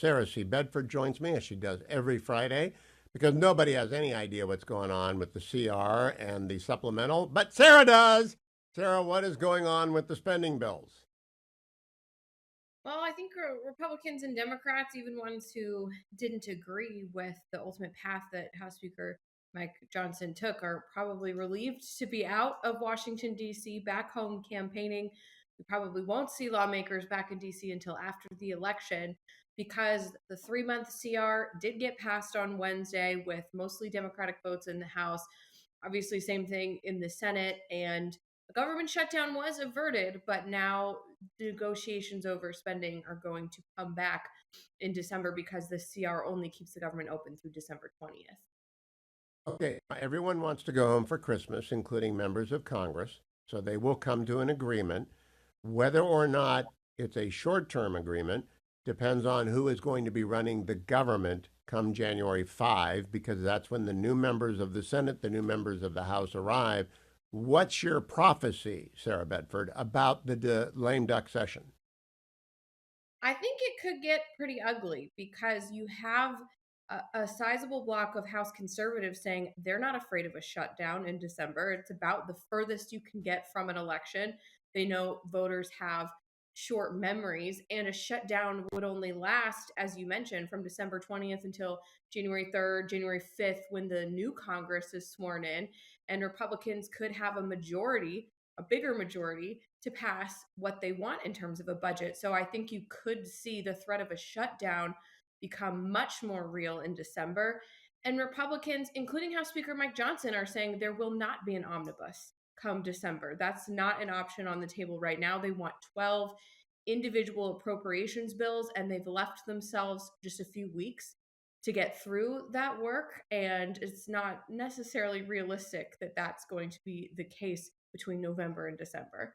Sarah C. Bedford joins me, as she does every Friday, because nobody has any idea what's going on with the CR and the supplemental, but Sarah does. Sarah, what is going on with the spending bills? Well, I think Republicans and Democrats, even ones who didn't agree with the ultimate path that House Speaker Mike Johnson took, are probably relieved to be out of Washington, D.C., back home campaigning. We probably won't see lawmakers back in D.C. until after the election because the 3 month CR did get passed on Wednesday with mostly Democratic votes in the House. Obviously, same thing in the Senate. And a government shutdown was averted, but now negotiations over spending are going to come back in December because the CR only keeps the government open through December 20th. Okay, everyone wants to go home for Christmas, including members of Congress, so they will come to an agreement. Whether or not it's a short term agreement depends on who is going to be running the government come January 5, because that's when the new members of the Senate, the new members of the House arrive. What's your prophecy, Sarah Bedford, about the lame duck session? I think it could get pretty ugly because you have a sizable block of House conservatives saying they're not afraid of a shutdown in December. It's about the furthest you can get from an election. They know voters have short memories, and a shutdown would only last, as you mentioned, from December 20th until January 3rd, January 5th, when the new Congress is sworn in. And Republicans could have a bigger majority to pass what they want in terms of a budget. So I think you could see the threat of a shutdown become much more real in December. And Republicans, including House Speaker Mike Johnson, are saying there will not be an omnibus come December. That's not an option on the table right now. They want 12 individual appropriations bills, and they've left themselves just a few weeks to get through that work. And it's not necessarily realistic that that's going to be the case between November and December.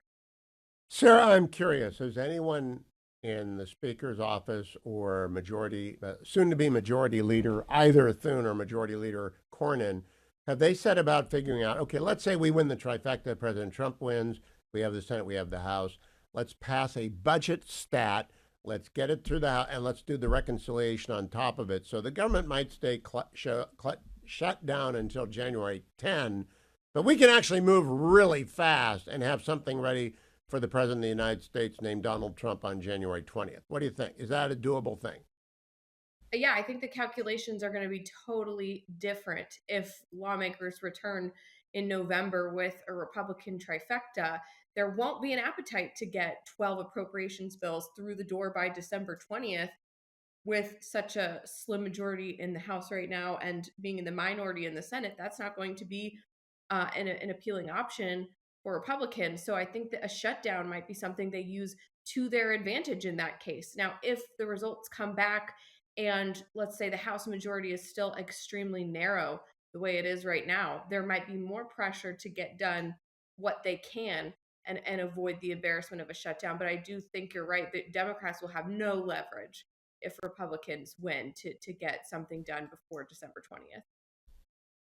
Sarah, I'm curious. Has anyone in the Speaker's office or soon to be Majority Leader, either Thune or Majority Leader Cornyn, have they set about figuring out, okay, let's say we win the trifecta, President Trump wins, we have the Senate, we have the House, let's pass a budget stat, let's get it through the House, and let's do the reconciliation on top of it. So the government might stay shut down until January 10, but we can actually move really fast and have something ready for the President of the United States named Donald Trump on January 20th. What do you think? Is that a doable thing? Yeah, I think the calculations are going to be totally different if lawmakers return in November with a Republican trifecta. There won't be an appetite to get 12 appropriations bills through the door by December 20th with such a slim majority in the House right now and being in the minority in the Senate. That's not going to be an appealing option for Republicans. So I think that a shutdown might be something they use to their advantage in that case. Now, if the results come back and let's say the House majority is still extremely narrow the way it is right now, there might be more pressure to get done what they can and avoid the embarrassment of a shutdown. But I do think you're right that Democrats will have no leverage if Republicans win to get something done before December 20th.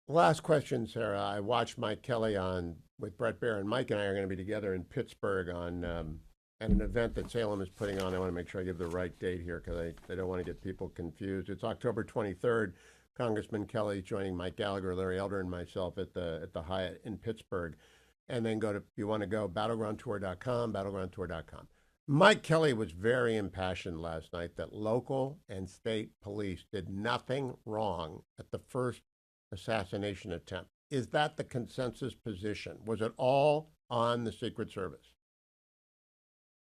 Last question, Sarah. I watched Mike Kelly on with Brett Baer, and Mike and I are going to be together in Pittsburgh on at an event that Salem is putting on. I want to make sure I give the right date here because I don't want to get people confused. It's October 23rd. Congressman Kelly joining Mike Gallagher, Larry Elder, and myself at the Hyatt in Pittsburgh. And then if you want to go, battlegroundtour.com, battlegroundtour.com. Mike Kelly was very impassioned last night that local and state police did nothing wrong at the first assassination attempt. Is that the consensus position? Was it all on the Secret Service?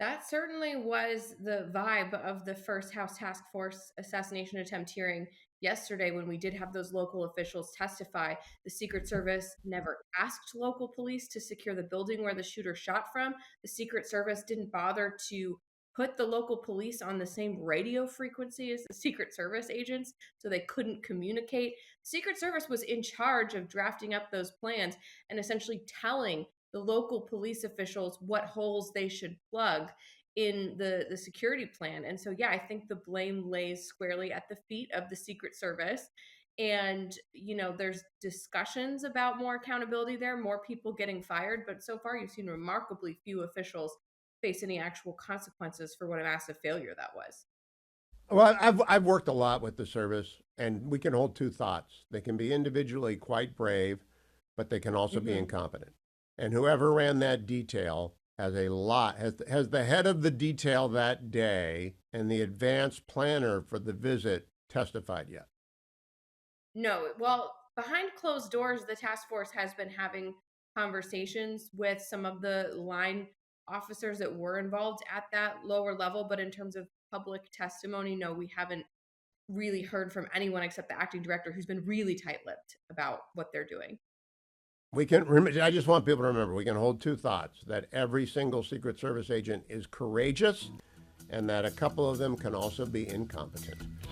That certainly was the vibe of the first House Task Force assassination attempt hearing yesterday when we did have those local officials testify. The Secret Service never asked local police to secure the building where the shooter shot from. The Secret Service didn't bother to put the local police on the same radio frequency as the Secret Service agents so they couldn't communicate. Secret Service was in charge of drafting up those plans and essentially telling the local police officials what holes they should plug in the security plan. And so, yeah, I think the blame lays squarely at the feet of the Secret Service. And, there's discussions about more accountability there, more people getting fired. But so far, you've seen remarkably few officials face any actual consequences for what a massive failure that was. Well, I've worked a lot with the service, and we can hold two thoughts. They can be individually quite brave, but they can also be Hmm. incompetent. And whoever ran that detail has the head of the detail that day and the advance planner for the visit testified yet. No, well, behind closed doors, the task force has been having conversations with some of the line officers that were involved at that lower level. But in terms of public testimony, no, we haven't really heard from anyone except the acting director, who's been really tight lipped about what they're doing. I just want people to remember we can hold two thoughts that every single Secret Service agent is courageous and that a couple of them can also be incompetent.